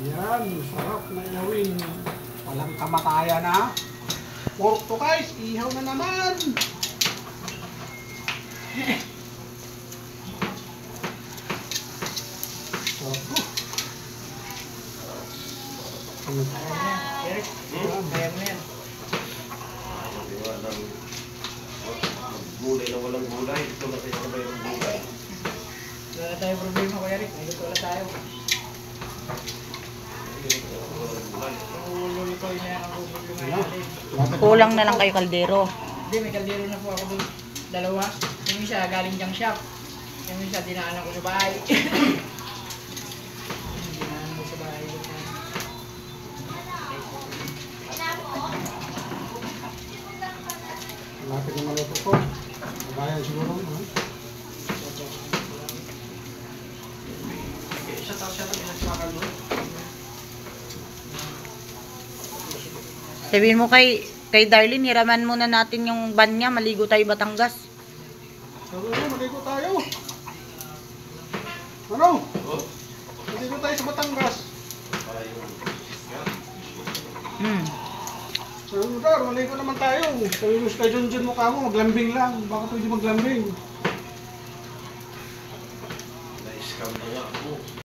Yan, sarap na ilawin. Walang kamatayan na. Pork to guys, ihaw na naman. Sarap. Eric, kaya mo na yan. Gulay na walang gulay. Ito na kayo na ba yung gulay? Wala tayo problema ko, Eric. Nandito wala tayo. Lulutoy na yan ang problema natin. Kulang na lang kayo kaldero. Hindi, may kaldero na po ako doon. Dalawa. Yung isa galing diyang shop. Yung isa dinaanan ko sa bahay. Dinaanan ko sa bahay. Malapit na maluto ko. Magayan siguro. Siya na pinagpakan mo. Sabihin mo kay Darlene, hiraman muna natin yung van niya, maligo tayo Batangas. Sabi mo, maligo tayo. Ano? Maligo tayo sa Batangas. Sabi mo, Dar, maligo naman tayo. Sabi mo, kay Junjun mukha mo, maglambing lang. Baka pwede maglambing. Na-scam na nga ako.